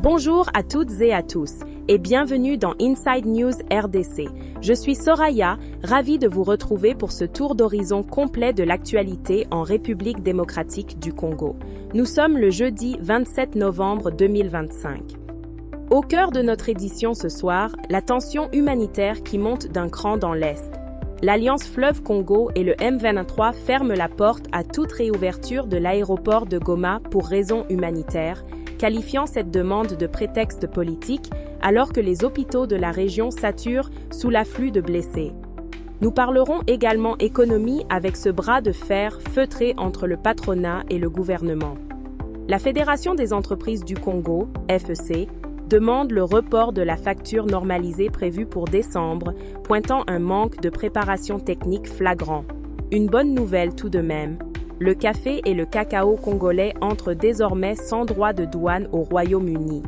Bonjour à toutes et à tous, et bienvenue dans Inside News RDC. Je suis Soraya, ravie de vous retrouver pour ce tour d'horizon complet de l'actualité en République démocratique du Congo. Nous sommes le jeudi 27 novembre 2025. Au cœur de notre édition ce soir, la tension humanitaire qui monte d'un cran dans l'Est. L'Alliance Fleuve Congo et le M23 ferment la porte à toute réouverture de l'aéroport de Goma pour raisons humanitaires, qualifiant cette demande de prétexte politique alors que les hôpitaux de la région saturent sous l'afflux de blessés. Nous parlerons également économie avec ce bras de fer feutré entre le patronat et le gouvernement. La Fédération des entreprises du Congo, FEC, demande le report de la facture normalisée prévue pour décembre, pointant un manque de préparation technique flagrant. Une bonne nouvelle tout de même. Le café et le cacao congolais entrent désormais sans droit de douane au Royaume-Uni.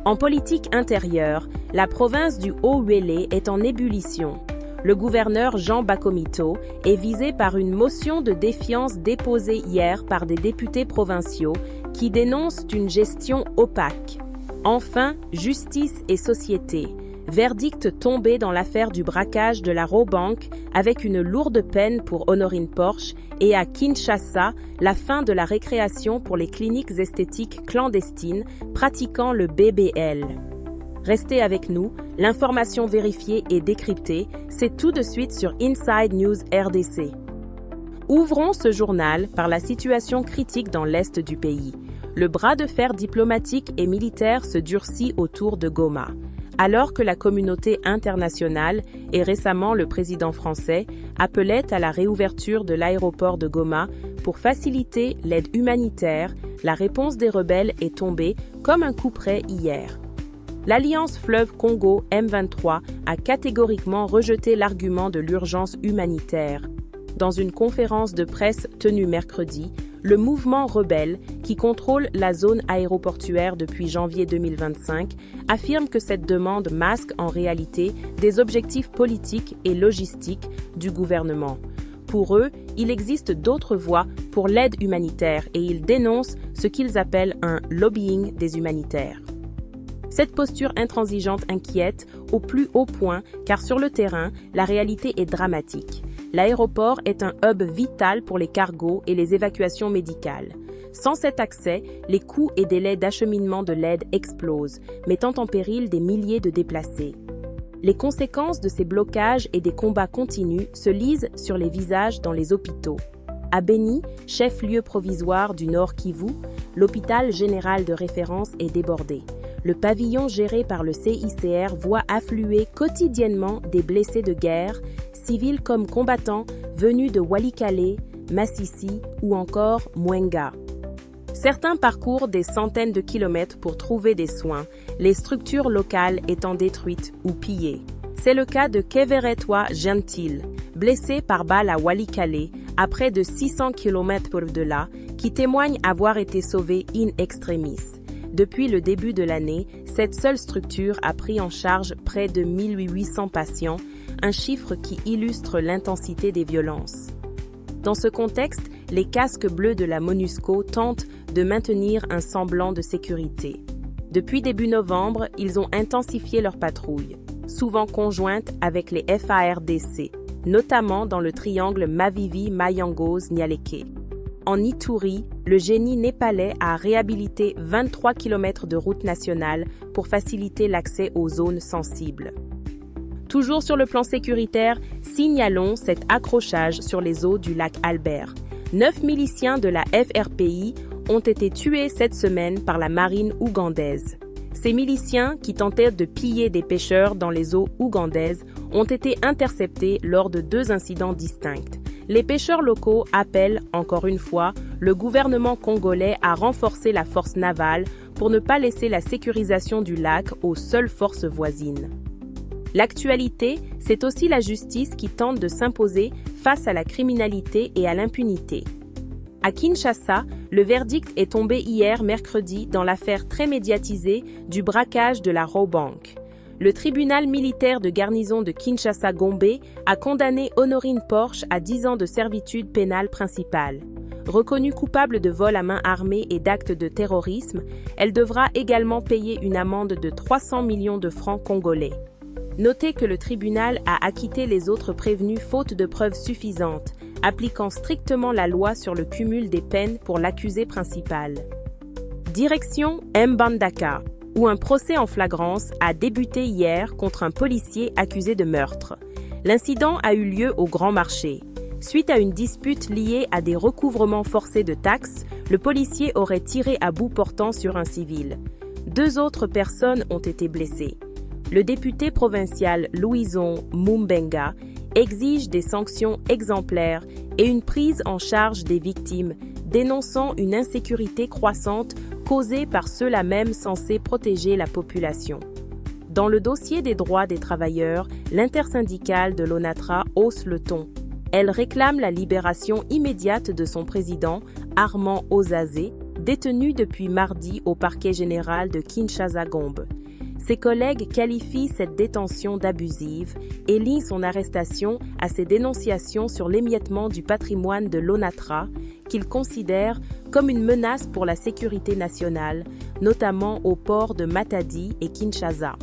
En politique intérieure, la province du Haut-Uélé est en ébullition. Le gouverneur Jean Bakomito est visé par une motion de défiance déposée hier par des députés provinciaux qui dénoncent une gestion opaque. Enfin, justice et société. Verdict tombé dans l'affaire du braquage de la Robank avec une lourde peine pour Honorine Porche et à Kinshasa, la fin de la récréation pour les cliniques esthétiques clandestines pratiquant le BBL. Restez avec nous, l'information vérifiée et décryptée, c'est tout de suite sur Inside News RDC. Ouvrons ce journal par la situation critique dans l'est du pays. Le bras de fer diplomatique et militaire se durcit autour de Goma. Alors que la communauté internationale et récemment le président français appelaient à la réouverture de l'aéroport de Goma pour faciliter l'aide humanitaire, la réponse des rebelles est tombée comme un coup près hier. L'Alliance Fleuve Congo M23 a catégoriquement rejeté l'argument de l'urgence humanitaire. Dans une conférence de presse tenue mercredi, le mouvement rebelle, qui contrôle la zone aéroportuaire depuis janvier 2025, affirme que cette demande masque en réalité des objectifs politiques et logistiques du gouvernement. Pour eux, il existe d'autres voies pour l'aide humanitaire et ils dénoncent ce qu'ils appellent un lobbying des humanitaires. Cette posture intransigeante inquiète au plus haut point car sur le terrain, la réalité est dramatique. L'aéroport est un hub vital pour les cargos et les évacuations médicales. Sans cet accès, les coûts et délais d'acheminement de l'aide explosent, mettant en péril des milliers de déplacés. Les conséquences de ces blocages et des combats continus se lisent sur les visages dans les hôpitaux. À Beni, chef-lieu provisoire du Nord Kivu, l'hôpital général de référence est débordé. Le pavillon géré par le CICR voit affluer quotidiennement des blessés de guerre, civils comme combattants venus de Walikale, Massissi ou encore Mwenga. Certains parcourent des centaines de kilomètres pour trouver des soins, les structures locales étant détruites ou pillées. C'est le cas de Keveretwa Gentil, blessé par balle à Walikale, à près de 600 km de là, qui témoigne avoir été sauvé in extremis. Depuis le début de l'année, cette seule structure a pris en charge près de 1800 patients, un chiffre qui illustre l'intensité des violences. Dans ce contexte, les casques bleus de la MONUSCO tentent de maintenir un semblant de sécurité. Depuis début novembre, ils ont intensifié leurs patrouilles, souvent conjointes avec les FARDC, notamment dans le triangle Mavivi-Mayangos-Nialeke. En Ituri, le génie népalais a réhabilité 23 km de route nationale pour faciliter l'accès aux zones sensibles. Toujours sur le plan sécuritaire, signalons cet accrochage sur les eaux du lac Albert. 9 miliciens de la FRPI ont été tués cette semaine par la marine ougandaise. Ces miliciens, qui tentaient de piller des pêcheurs dans les eaux ougandaises, ont été interceptés lors de 2 incidents distincts. Les pêcheurs locaux appellent, encore une fois, le gouvernement congolais à renforcer la force navale pour ne pas laisser la sécurisation du lac aux seules forces voisines. L'actualité, c'est aussi la justice qui tente de s'imposer face à la criminalité et à l'impunité. À Kinshasa, le verdict est tombé hier mercredi dans l'affaire très médiatisée du braquage de la Robank. Le tribunal militaire de garnison de Kinshasa-Gombe a condamné Honorine Porche à 10 ans de servitude pénale principale. reconnue coupable de vol à main armée et d'actes de terrorisme, elle devra également payer une amende de 300 millions de francs congolais. Notez que le tribunal a acquitté les autres prévenus faute de preuves suffisantes, appliquant strictement la loi sur le cumul des peines pour l'accusé principal. Direction Mbandaka, où un procès en flagrance a débuté hier contre un policier accusé de meurtre. L'incident a eu lieu au Grand Marché. Suite à une dispute liée à des recouvrements forcés de taxes, le policier aurait tiré à bout portant sur un civil. 2 autres personnes ont été blessées. Le député provincial Louison Mumbenga exige des sanctions exemplaires et une prise en charge des victimes, dénonçant une insécurité croissante causée par ceux-là même censés protéger la population. Dans le dossier des droits des travailleurs, l'intersyndicale de l'ONATRA hausse le ton. Elle réclame la libération immédiate de son président, Armand Ozazé, détenu depuis mardi au parquet général de Kinshasa-Gombe. Ses collègues qualifient cette détention d'abusive et lient son arrestation à ses dénonciations sur l'émiettement du patrimoine de l'ONATRA, qu'ils considèrent comme une menace pour la sécurité nationale, notamment aux ports de Matadi et Kinshasa.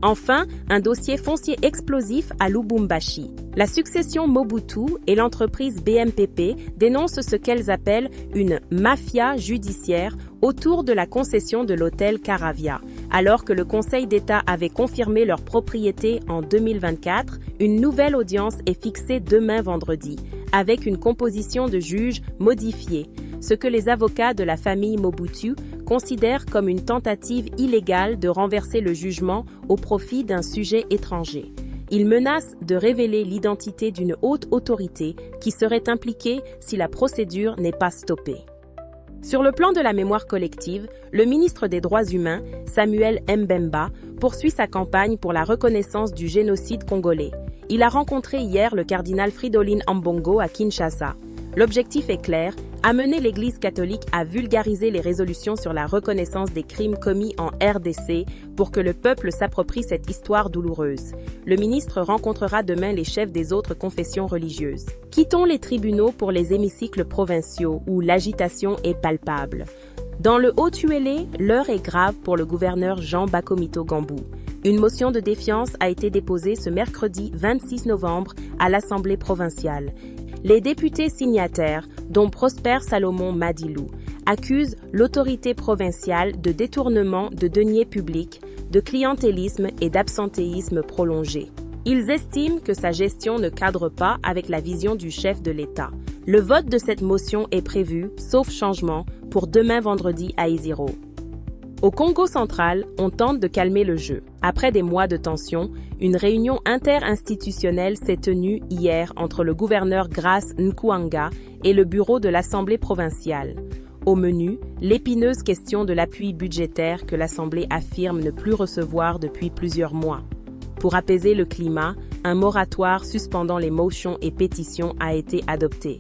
Enfin, un dossier foncier explosif à Lubumbashi. La succession Mobutu et l'entreprise BMPP dénoncent ce qu'elles appellent une mafia judiciaire autour de la concession de l'hôtel Caravia. Alors que le Conseil d'État avait confirmé leur propriété en 2024, une nouvelle audience est fixée demain vendredi, avec une composition de juges modifiée, ce que les avocats de la famille Mobutu considèrent comme une tentative illégale de renverser le jugement au profit d'un sujet étranger. Ils menacent de révéler l'identité d'une haute autorité qui serait impliquée si la procédure n'est pas stoppée. Sur le plan de la mémoire collective, le ministre des Droits humains, Samuel Mbemba, poursuit sa campagne pour la reconnaissance du génocide congolais. Il a rencontré hier le cardinal Fridolin Ambongo à Kinshasa. L'objectif est clair, amener l'Église catholique à vulgariser les résolutions sur la reconnaissance des crimes commis en RDC pour que le peuple s'approprie cette histoire douloureuse. Le ministre rencontrera demain les chefs des autres confessions religieuses. Quittons les tribunaux pour les hémicycles provinciaux où l'agitation est palpable. Dans le Haut-Uélé, l'heure est grave pour le gouverneur Jean Bakomito Gambou. Une motion de défiance a été déposée ce mercredi 26 novembre à l'Assemblée provinciale. Les députés signataires, dont Prosper Salomon Madilou, accusent l'autorité provinciale de détournement de deniers publics, de clientélisme et d'absentéisme prolongé. Ils estiment que sa gestion ne cadre pas avec la vision du chef de l'État. Le vote de cette motion est prévu, sauf changement, pour demain vendredi à Isiro. Au Congo central, on tente de calmer le jeu. Après des mois de tension, une réunion interinstitutionnelle s'est tenue hier entre le gouverneur Grace Nkuanga et le bureau de l'Assemblée provinciale. Au menu, l'épineuse question de l'appui budgétaire que l'Assemblée affirme ne plus recevoir depuis plusieurs mois. Pour apaiser le climat, un moratoire suspendant les motions et pétitions a été adopté.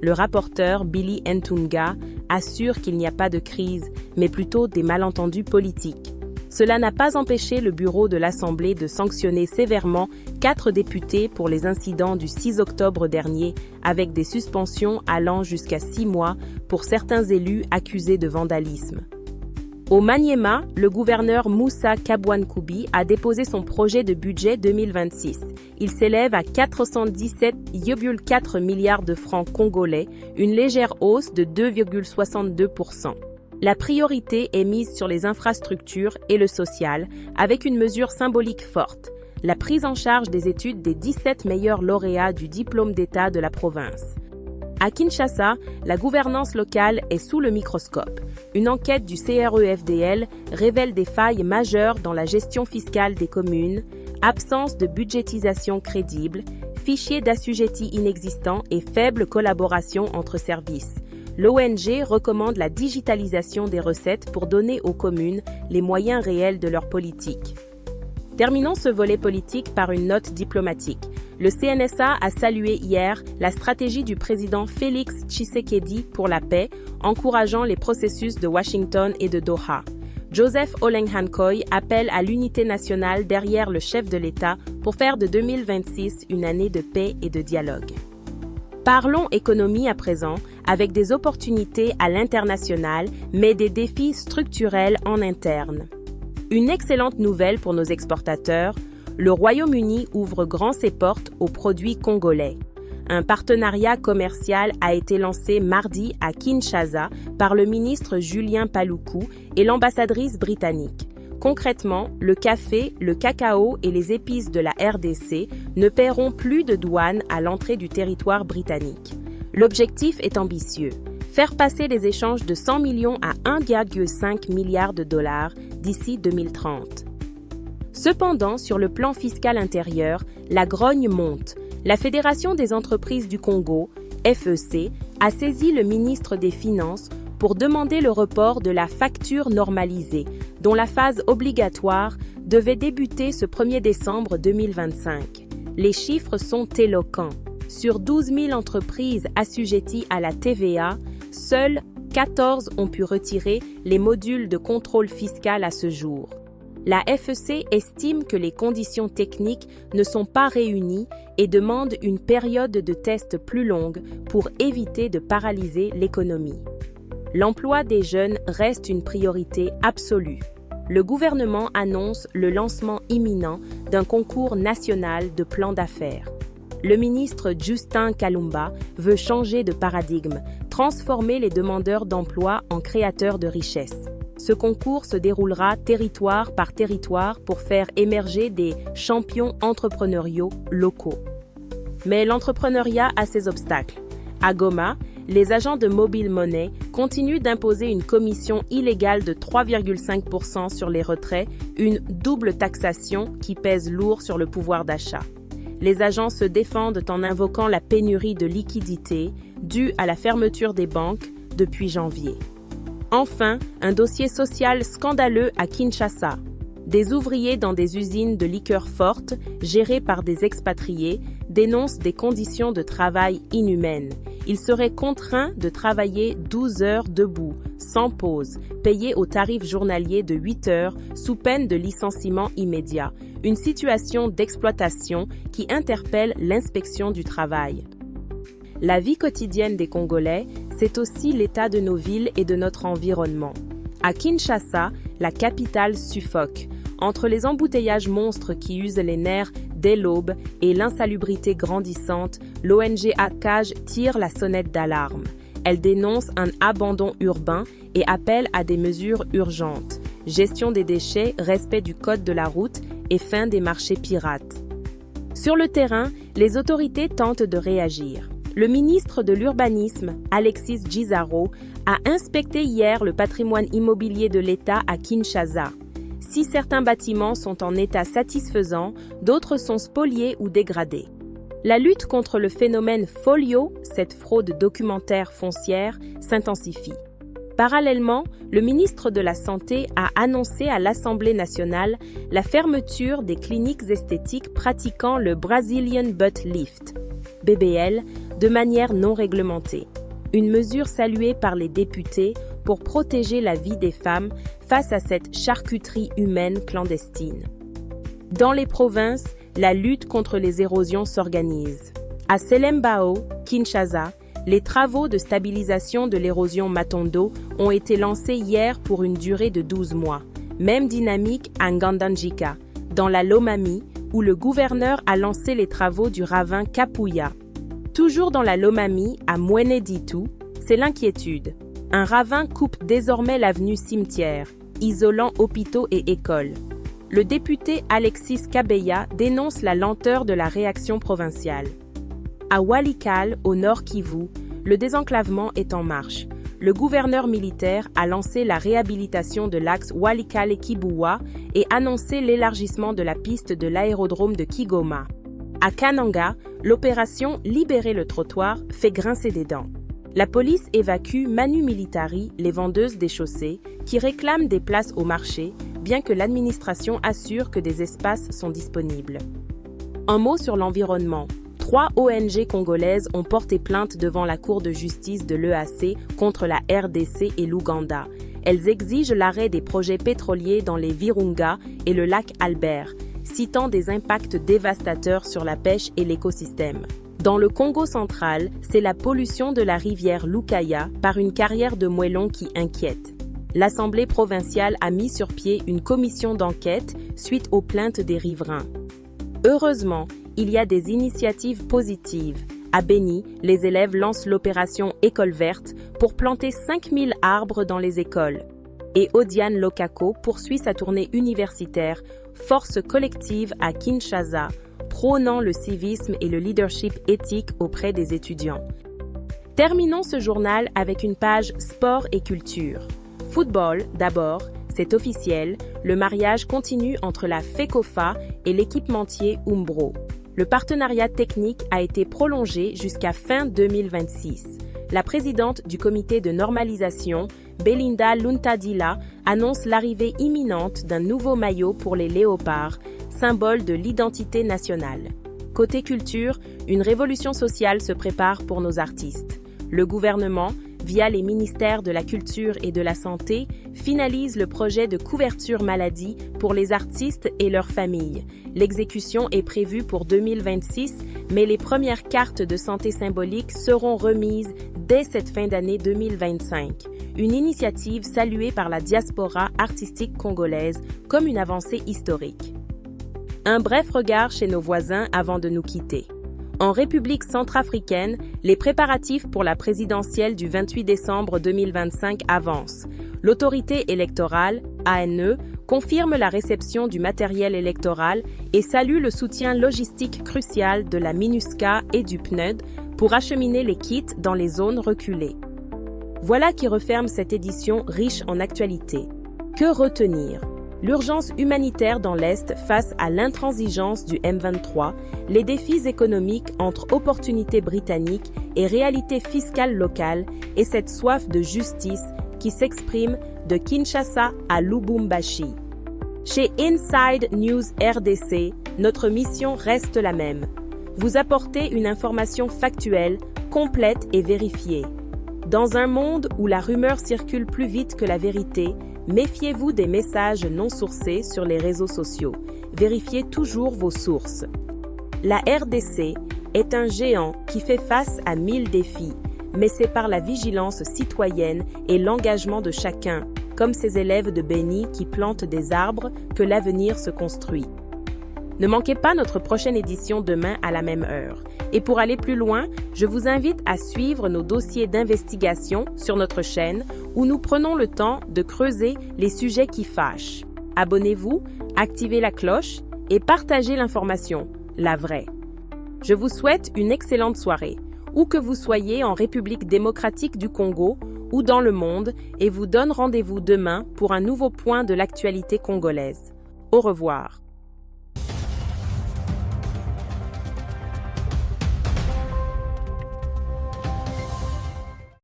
Le rapporteur Billy Ntunga assure qu'il n'y a pas de crise, mais plutôt des malentendus politiques. Cela n'a pas empêché le bureau de l'Assemblée de sanctionner sévèrement 4 députés pour les incidents du 6 octobre dernier, avec des suspensions allant jusqu'à 6 mois pour certains élus accusés de vandalisme. Au Maniema, le gouverneur Moussa Kabouankoubi a déposé son projet de budget 2026. Il s'élève à 417,4 milliards de francs congolais, une légère hausse de 2,62%. La priorité est mise sur les infrastructures et le social, avec une mesure symbolique forte, la prise en charge des études des 17 meilleurs lauréats du diplôme d'État de la province. À Kinshasa, la gouvernance locale est sous le microscope. Une enquête du CREFDL révèle des failles majeures dans la gestion fiscale des communes, absence de budgétisation crédible, fichiers d'assujettis inexistants et faible collaboration entre services. L'ONG recommande la digitalisation des recettes pour donner aux communes les moyens réels de leur politique. Terminons ce volet politique par une note diplomatique. Le CNSA a salué hier la stratégie du président Félix Tshisekedi pour la paix, encourageant les processus de Washington et de Doha. Joseph Olenghankoy appelle à l'unité nationale derrière le chef de l'État pour faire de 2026 une année de paix et de dialogue. Parlons économie à présent, avec des opportunités à l'international, mais des défis structurels en interne. Une excellente nouvelle pour nos exportateurs, le Royaume-Uni ouvre grand ses portes aux produits congolais. Un partenariat commercial a été lancé mardi à Kinshasa par le ministre Julien Paluku et l'ambassadrice britannique. Concrètement, le café, le cacao et les épices de la RDC ne paieront plus de douane à l'entrée du territoire britannique. L'objectif est ambitieux, faire passer les échanges de 100 millions à 1,5 milliard de dollars d'ici 2030. Cependant, sur le plan fiscal intérieur, la grogne monte. La Fédération des entreprises du Congo, FEC, a saisi le ministre des Finances pour demander le report de la facture normalisée, dont la phase obligatoire devait débuter ce 1er décembre 2025. Les chiffres sont éloquents. Sur 12 000 entreprises assujetties à la TVA, seules 14 ont pu retirer les modules de contrôle fiscal à ce jour. La FEC estime que les conditions techniques ne sont pas réunies et demande une période de test plus longue pour éviter de paralyser l'économie. L'emploi des jeunes reste une priorité absolue. Le gouvernement annonce le lancement imminent d'un concours national de plans d'affaires. Le ministre Justin Kalumba veut changer de paradigme, transformer les demandeurs d'emploi en créateurs de richesses. Ce concours se déroulera territoire par territoire pour faire émerger des champions entrepreneuriaux locaux. Mais l'entrepreneuriat a ses obstacles. À Goma, les agents de Mobile Money continuent d'imposer une commission illégale de 3,5% sur les retraits, une double taxation qui pèse lourd sur le pouvoir d'achat. Les agents se défendent en invoquant la pénurie de liquidités due à la fermeture des banques depuis janvier. Enfin, un dossier social scandaleux à Kinshasa. Des ouvriers dans des usines de liqueurs fortes, gérées par des expatriés, dénoncent des conditions de travail inhumaines. Ils seraient contraints de travailler 12 heures debout, sans pause, payés au tarif journalier de 8 heures, sous peine de licenciement immédiat. Une situation d'exploitation qui interpelle l'inspection du travail. La vie quotidienne des Congolais, c'est aussi l'état de nos villes et de notre environnement. À Kinshasa, la capitale suffoque. Entre les embouteillages monstres qui usent les nerfs dès l'aube et l'insalubrité grandissante, l'ONG ACAJ tire la sonnette d'alarme. Elle dénonce un abandon urbain et appelle à des mesures urgentes. Gestion des déchets, respect du code de la route et fin des marchés pirates. Sur le terrain, les autorités tentent de réagir. Le ministre de l'Urbanisme, Alexis Gisaro, a inspecté hier le patrimoine immobilier de l'État à Kinshasa. Si certains bâtiments sont en état satisfaisant, d'autres sont spoliés ou dégradés. La lutte contre le phénomène folio, cette fraude documentaire foncière, s'intensifie. Parallèlement, le ministre de la Santé a annoncé à l'Assemblée nationale la fermeture des cliniques esthétiques pratiquant le Brazilian Butt Lift, BBL, de manière non réglementée. Une mesure saluée par les députés pour protéger la vie des femmes face à cette charcuterie humaine clandestine. Dans les provinces, la lutte contre les érosions s'organise. À Selembao, Kinshasa, les travaux de stabilisation de l'érosion Matondo ont été lancés hier pour une durée de 12 mois. Même dynamique à Ngandanjika, dans la Lomami, où le gouverneur a lancé les travaux du ravin Kapuya. Toujours dans la Lomami, à Mweneditu, c'est l'inquiétude. Un ravin coupe désormais l'avenue Cimetière, isolant hôpitaux et écoles. Le député Alexis Kabeya dénonce la lenteur de la réaction provinciale. À Walikale, au nord Kivu, le désenclavement est en marche. Le gouverneur militaire a lancé la réhabilitation de l'axe Walikale-Kibuwa et annoncé l'élargissement de la piste de l'aérodrome de Kigoma. À Kananga, l'opération Libérer le trottoir fait grincer des dents. La police évacue manu militari les vendeuses des chaussées qui réclament des places au marché, bien que l'administration assure que des espaces sont disponibles. Un mot sur l'environnement. 3 ONG congolaises ont porté plainte devant la Cour de justice de l'EAC contre la RDC et l'Ouganda. Elles exigent l'arrêt des projets pétroliers dans les Virunga et le lac Albert, citant des impacts dévastateurs sur la pêche et l'écosystème. Dans le Congo central, c'est la pollution de la rivière Lukaya par une carrière de moellons qui inquiète. L'Assemblée provinciale a mis sur pied une commission d'enquête suite aux plaintes des riverains. Heureusement, il y a des initiatives positives. À Beni, les élèves lancent l'opération École verte pour planter 5000 arbres dans les écoles. Et Odiane Lokako poursuit sa tournée universitaire Force collective à Kinshasa, prônant le civisme et le leadership éthique auprès des étudiants. Terminons ce journal avec une page sport et culture. Football, d'abord, c'est officiel, le mariage continue entre la FECOFA et l'équipementier Umbro. Le partenariat technique a été prolongé jusqu'à fin 2026. La présidente du comité de normalisation, Belinda Luntadila, annonce l'arrivée imminente d'un nouveau maillot pour les léopards, symbole de l'identité nationale. Côté culture, une révolution sociale se prépare pour nos artistes. Le gouvernement, via les ministères de la Culture et de la Santé, finalise le projet de couverture maladie pour les artistes et leurs familles. L'exécution est prévue pour 2026, mais les premières cartes de santé symbolique seront remises dès cette fin d'année 2025. Une initiative saluée par la diaspora artistique congolaise comme une avancée historique. Un bref regard chez nos voisins avant de nous quitter. En République centrafricaine, les préparatifs pour la présidentielle du 28 décembre 2025 avancent. L'autorité électorale, ANE, confirme la réception du matériel électoral et salue le soutien logistique crucial de la MINUSCA et du PNUD pour acheminer les kits dans les zones reculées. Voilà qui referme cette édition riche en actualités. Que retenir ? L'urgence humanitaire dans l'Est face à l'intransigeance du M23, les défis économiques entre opportunités britanniques et réalités fiscales locales et cette soif de justice qui s'exprime de Kinshasa à Lubumbashi. Chez Inside News RDC, notre mission reste la même. Vous apporter une information factuelle, complète et vérifiée. Dans un monde où la rumeur circule plus vite que la vérité, méfiez-vous des messages non sourcés sur les réseaux sociaux. Vérifiez toujours vos sources. La RDC est un géant qui fait face à 1000 défis, mais c'est par la vigilance citoyenne et l'engagement de chacun, comme ces élèves de Beni qui plantent des arbres, que l'avenir se construit. Ne manquez pas notre prochaine édition demain à la même heure. Et pour aller plus loin, je vous invite à suivre nos dossiers d'investigation sur notre chaîne où nous prenons le temps de creuser les sujets qui fâchent. Abonnez-vous, activez la cloche et partagez l'information, la vraie. Je vous souhaite une excellente soirée, où que vous soyez en République démocratique du Congo ou dans le monde, et vous donne rendez-vous demain pour un nouveau point de l'actualité congolaise. Au revoir.